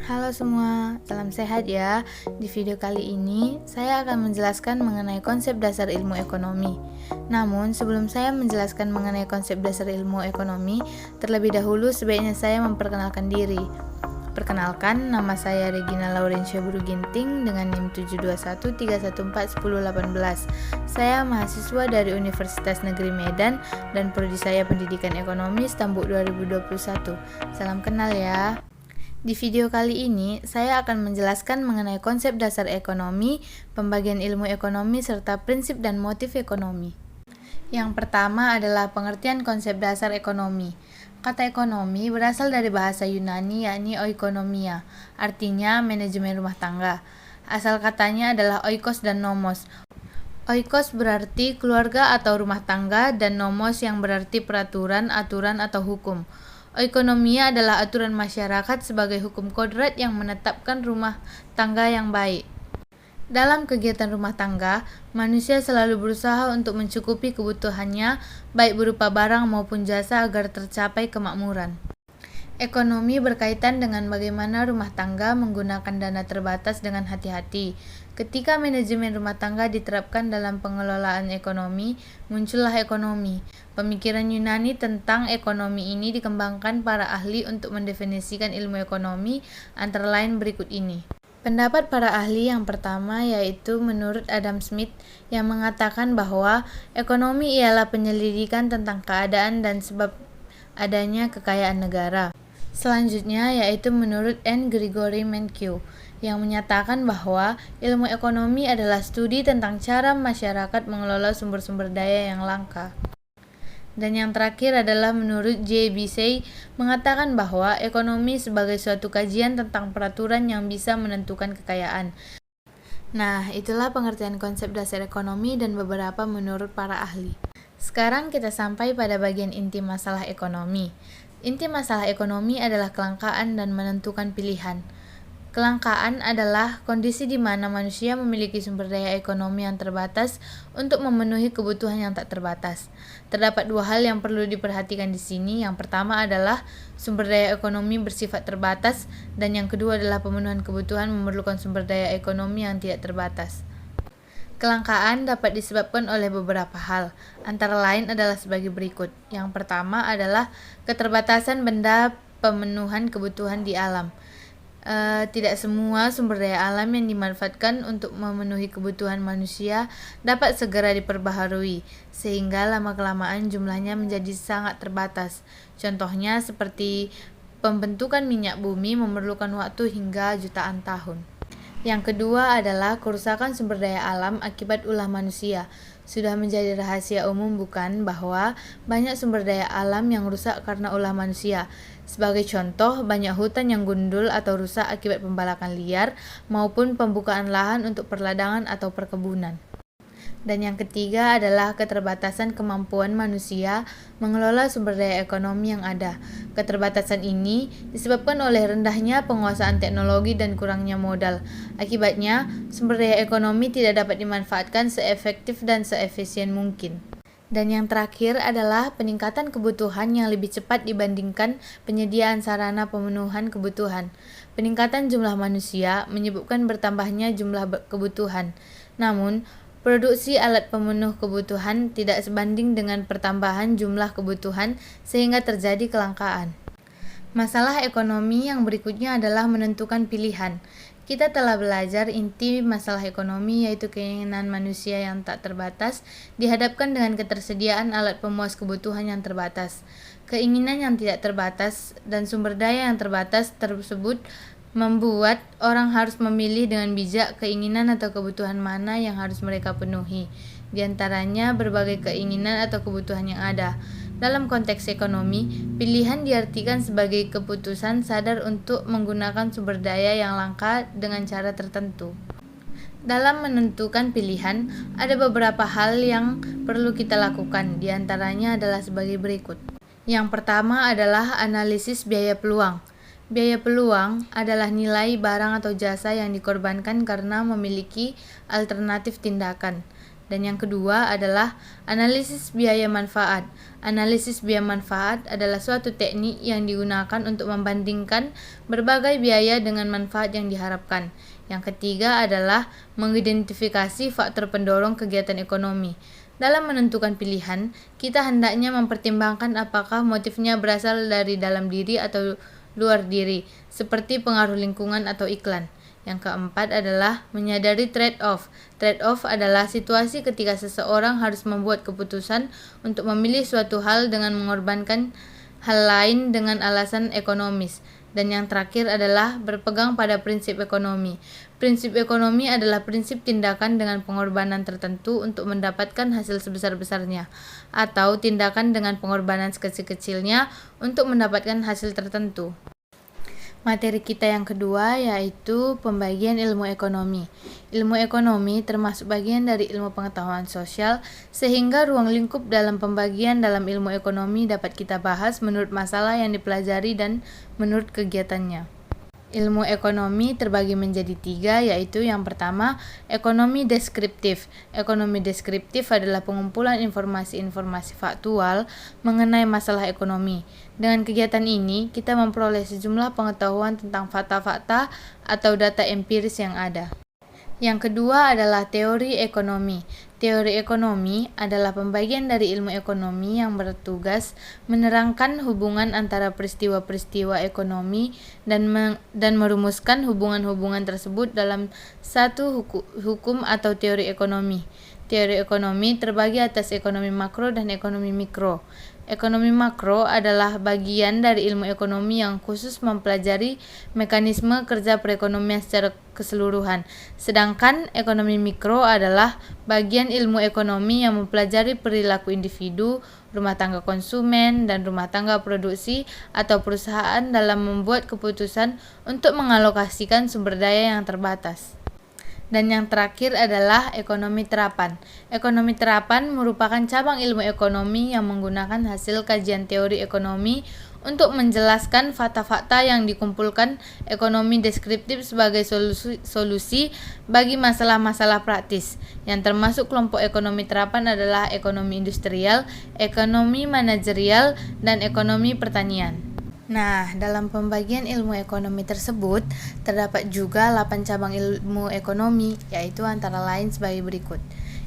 Halo semua, salam sehat ya. Di video kali ini, saya akan menjelaskan mengenai konsep dasar ilmu ekonomi. Namun, sebelum saya menjelaskan mengenai konsep dasar ilmu ekonomi, terlebih dahulu sebaiknya saya memperkenalkan diri. Perkenalkan, nama saya Regina Laurencia Buru Ginting dengan NIM 72131411018. Saya mahasiswa dari Universitas Negeri Medan dan prodi saya Pendidikan Ekonomi Stambuk 2021. Salam kenal ya. Di video kali ini, saya akan menjelaskan mengenai konsep dasar ekonomi, pembagian ilmu ekonomi, serta prinsip dan motif ekonomi. Yang pertama adalah pengertian konsep dasar ekonomi. Kata ekonomi berasal dari bahasa Yunani yakni oikonomia, artinya manajemen rumah tangga. Asal katanya adalah oikos dan nomos. Oikos berarti keluarga atau rumah tangga dan nomos yang berarti peraturan, aturan atau hukum. Oikonomia adalah aturan masyarakat sebagai hukum kodrat yang menetapkan rumah tangga yang baik. Dalam kegiatan rumah tangga, manusia selalu berusaha untuk mencukupi kebutuhannya, baik berupa barang maupun jasa agar tercapai kemakmuran. Ekonomi berkaitan dengan bagaimana rumah tangga menggunakan dana terbatas dengan hati-hati. Ketika manajemen rumah tangga diterapkan dalam pengelolaan ekonomi, muncullah ekonomi. Pemikiran Yunani tentang ekonomi ini dikembangkan para ahli untuk mendefinisikan ilmu ekonomi, antara lain berikut ini. Pendapat para ahli yang pertama yaitu menurut Adam Smith yang mengatakan bahwa ekonomi ialah penyelidikan tentang keadaan dan sebab adanya kekayaan negara. Selanjutnya yaitu menurut N. Gregory Mankiw yang menyatakan bahwa ilmu ekonomi adalah studi tentang cara masyarakat mengelola sumber-sumber daya yang langka. Dan yang terakhir adalah menurut J. Bisey mengatakan bahwa ekonomi sebagai suatu kajian tentang peraturan yang bisa menentukan kekayaan. Nah, itulah pengertian konsep dasar ekonomi dan beberapa menurut para ahli. Sekarang kita sampai pada bagian inti masalah ekonomi. Inti masalah ekonomi adalah kelangkaan dan menentukan pilihan. Kelangkaan adalah kondisi di mana manusia memiliki sumber daya ekonomi yang terbatas untuk memenuhi kebutuhan yang tak terbatas. Terdapat dua hal yang perlu diperhatikan di sini. Yang pertama adalah sumber daya ekonomi bersifat terbatas, dan yang kedua adalah pemenuhan kebutuhan memerlukan sumber daya ekonomi yang tidak terbatas. Kelangkaan dapat disebabkan oleh beberapa hal, antara lain adalah sebagai berikut. Yang pertama adalah keterbatasan benda pemenuhan kebutuhan di alam. Tidak semua sumber daya alam yang dimanfaatkan untuk memenuhi kebutuhan manusia dapat segera diperbaharui, sehingga lama-kelamaan jumlahnya menjadi sangat terbatas. Contohnya seperti pembentukan minyak bumi memerlukan waktu hingga jutaan tahun. Yang kedua adalah kerusakan sumber daya alam akibat ulah manusia. Sudah menjadi rahasia umum bukan bahwa banyak sumber daya alam yang rusak karena ulah manusia. Sebagai contoh, banyak hutan yang gundul atau rusak akibat pembalakan liar maupun pembukaan lahan untuk perladangan atau perkebunan. Dan yang ketiga adalah keterbatasan kemampuan manusia mengelola sumber daya ekonomi yang ada. Keterbatasan ini disebabkan oleh rendahnya penguasaan teknologi dan kurangnya modal. Akibatnya, sumber daya ekonomi tidak dapat dimanfaatkan seefektif dan seefisien mungkin. Dan yang terakhir adalah peningkatan kebutuhan yang lebih cepat dibandingkan penyediaan sarana pemenuhan kebutuhan. Peningkatan jumlah manusia menyebabkan bertambahnya jumlah kebutuhan. Namun, produksi alat pemenuh kebutuhan tidak sebanding dengan pertambahan jumlah kebutuhan sehingga terjadi kelangkaan. Masalah ekonomi yang berikutnya adalah menentukan pilihan. Kita telah belajar inti masalah ekonomi yaitu keinginan manusia yang tak terbatas dihadapkan dengan ketersediaan alat pemuas kebutuhan yang terbatas. Keinginan yang tidak terbatas dan sumber daya yang terbatas tersebut membuat orang harus memilih dengan bijak keinginan atau kebutuhan mana yang harus mereka penuhi. Di antaranya berbagai keinginan atau kebutuhan yang ada. Dalam konteks ekonomi, pilihan diartikan sebagai keputusan sadar untuk menggunakan sumber daya yang langka dengan cara tertentu. Dalam menentukan pilihan, ada beberapa hal yang perlu kita lakukan. Di antaranya adalah sebagai berikut. Yang pertama adalah analisis biaya peluang. Biaya peluang adalah nilai barang atau jasa yang dikorbankan karena memiliki alternatif tindakan. Dan yang kedua adalah analisis biaya manfaat. Analisis biaya manfaat adalah suatu teknik yang digunakan untuk membandingkan berbagai biaya dengan manfaat yang diharapkan. Yang ketiga adalah mengidentifikasi faktor pendorong kegiatan ekonomi. Dalam menentukan pilihan, kita hendaknya mempertimbangkan apakah motifnya berasal dari dalam diri atau luar diri, seperti pengaruh lingkungan atau iklan. Yang keempat adalah menyadari trade-off. Trade-off adalah situasi ketika seseorang harus membuat keputusan untuk memilih suatu hal dengan mengorbankan hal lain dengan alasan ekonomis. Dan yang terakhir adalah berpegang pada prinsip ekonomi. Prinsip ekonomi adalah prinsip tindakan dengan pengorbanan tertentu untuk mendapatkan hasil sebesar-besarnya, atau tindakan dengan pengorbanan sekecil-kecilnya untuk mendapatkan hasil tertentu. Materi kita yang kedua yaitu pembagian ilmu ekonomi. Ilmu ekonomi termasuk bagian dari ilmu pengetahuan sosial, sehingga ruang lingkup dalam pembagian dalam ilmu ekonomi dapat kita bahas menurut masalah yang dipelajari dan menurut kegiatannya. Ilmu ekonomi terbagi menjadi 3, yaitu yang pertama, ekonomi deskriptif. Ekonomi deskriptif adalah pengumpulan informasi-informasi faktual mengenai masalah ekonomi. Dengan kegiatan ini, kita memperoleh sejumlah pengetahuan tentang fakta-fakta atau data empiris yang ada. Yang kedua adalah teori ekonomi. Teori ekonomi adalah pembagian dari ilmu ekonomi yang bertugas menerangkan hubungan antara peristiwa-peristiwa ekonomi dan merumuskan hubungan-hubungan tersebut dalam satu hukum atau teori ekonomi. Teori ekonomi terbagi atas ekonomi makro dan ekonomi mikro. Ekonomi makro adalah bagian dari ilmu ekonomi yang khusus mempelajari mekanisme kerja perekonomian secara keseluruhan. Sedangkan ekonomi mikro adalah bagian ilmu ekonomi yang mempelajari perilaku individu, rumah tangga konsumen, dan rumah tangga produksi atau perusahaan dalam membuat keputusan untuk mengalokasikan sumber daya yang terbatas. Dan yang terakhir adalah ekonomi terapan. Ekonomi terapan merupakan cabang ilmu ekonomi yang menggunakan hasil kajian teori ekonomi untuk menjelaskan fakta-fakta yang dikumpulkan ekonomi deskriptif sebagai solusi bagi masalah-masalah praktis. Yang termasuk kelompok ekonomi terapan adalah ekonomi industrial, ekonomi manajerial, dan ekonomi pertanian. Nah, dalam pembagian ilmu ekonomi tersebut, terdapat juga 8 cabang ilmu ekonomi, yaitu antara lain sebagai berikut.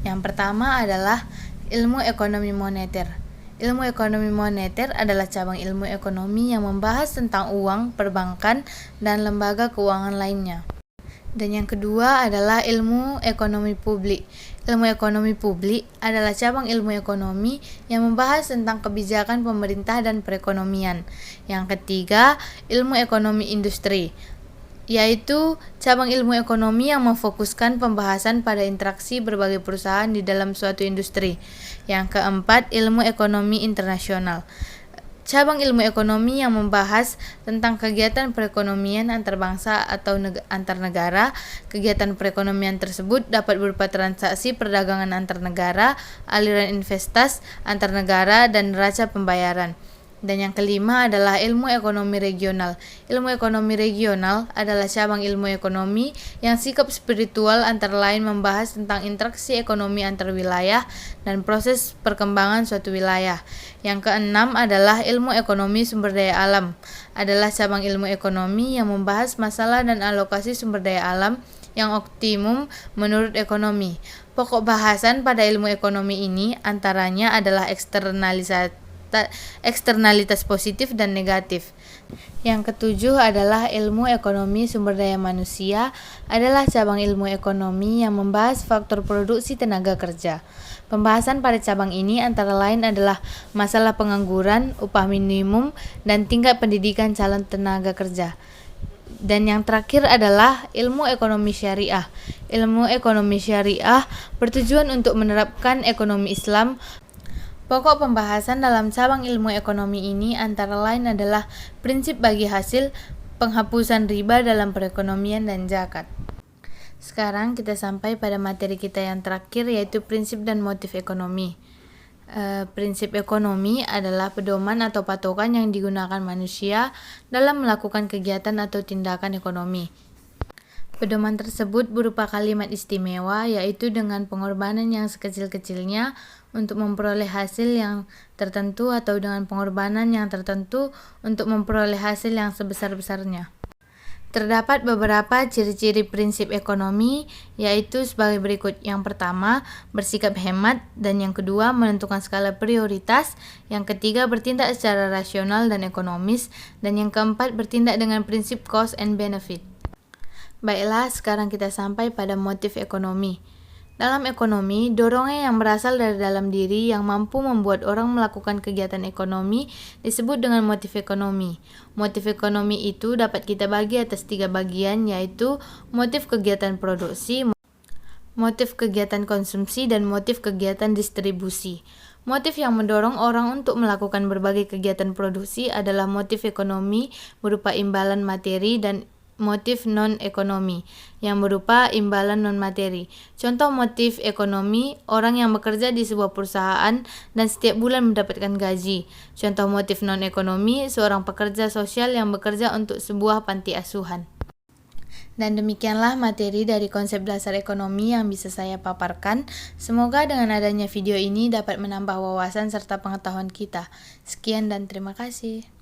Yang pertama adalah ilmu ekonomi moneter. Ilmu ekonomi moneter adalah cabang ilmu ekonomi yang membahas tentang uang, perbankan, dan lembaga keuangan lainnya. Dan yang kedua adalah ilmu ekonomi publik. Ilmu ekonomi publik adalah cabang ilmu ekonomi yang membahas tentang kebijakan pemerintah dan perekonomian. Yang ketiga, ilmu ekonomi industri, yaitu cabang ilmu ekonomi yang memfokuskan pembahasan pada interaksi berbagai perusahaan di dalam suatu industri. Yang keempat, ilmu ekonomi internasional. Cabang ilmu ekonomi yang membahas tentang kegiatan perekonomian antar bangsa atau antar negara. Kegiatan perekonomian tersebut dapat berupa transaksi perdagangan antar negara, aliran investasi antar negara, dan neraca pembayaran. Dan yang kelima adalah ilmu ekonomi regional. Ilmu ekonomi regional adalah cabang ilmu ekonomi yang sikap spiritual antara lain membahas tentang interaksi ekonomi antar wilayah dan proses perkembangan suatu wilayah. Yang keenam adalah ilmu ekonomi sumber daya alam. Adalah cabang ilmu ekonomi yang membahas masalah dan alokasi sumber daya alam yang optimum menurut ekonomi. Pokok bahasan pada ilmu ekonomi ini antaranya adalah eksternalitas positif dan negatif. Yang ketujuh adalah ilmu ekonomi sumber daya manusia, adalah cabang ilmu ekonomi yang membahas faktor produksi tenaga kerja. Pembahasan pada cabang ini antara lain adalah masalah pengangguran, upah minimum, dan tingkat pendidikan calon tenaga kerja. Dan yang terakhir adalah ilmu ekonomi syariah. Ilmu ekonomi syariah bertujuan untuk menerapkan ekonomi Islam. Pokok pembahasan dalam cabang ilmu ekonomi ini antara lain adalah prinsip bagi hasil, penghapusan riba dalam perekonomian, dan zakat. Sekarang kita sampai pada materi kita yang terakhir, yaitu prinsip dan motif ekonomi. Prinsip ekonomi adalah pedoman atau patokan yang digunakan manusia dalam melakukan kegiatan atau tindakan ekonomi. Pedoman tersebut berupa kalimat istimewa, yaitu dengan pengorbanan yang sekecil-kecilnya untuk memperoleh hasil yang tertentu atau dengan pengorbanan yang tertentu untuk memperoleh hasil yang sebesar-besarnya. Terdapat beberapa ciri-ciri prinsip ekonomi, yaitu sebagai berikut. Yang pertama, bersikap hemat, dan yang kedua, menentukan skala prioritas, yang ketiga, bertindak secara rasional dan ekonomis, dan yang keempat, bertindak dengan prinsip cost and benefit. Baiklah, sekarang kita sampai pada motif ekonomi. Dalam ekonomi, dorongan yang berasal dari dalam diri yang mampu membuat orang melakukan kegiatan ekonomi disebut dengan motif ekonomi. Motif ekonomi itu dapat kita bagi atas 3 bagian, yaitu motif kegiatan produksi, motif kegiatan konsumsi, dan motif kegiatan distribusi. Motif yang mendorong orang untuk melakukan berbagai kegiatan produksi adalah motif ekonomi berupa imbalan materi, dan motif non-ekonomi yang berupa imbalan non-materi. Contoh motif ekonomi, orang yang bekerja di sebuah perusahaan dan setiap bulan mendapatkan gaji. Contoh motif non-ekonomi, seorang pekerja sosial yang bekerja untuk sebuah panti asuhan. Dan demikianlah materi dari konsep dasar ekonomi yang bisa saya paparkan. Semoga dengan adanya video ini dapat menambah wawasan serta pengetahuan kita. Sekian dan terima kasih.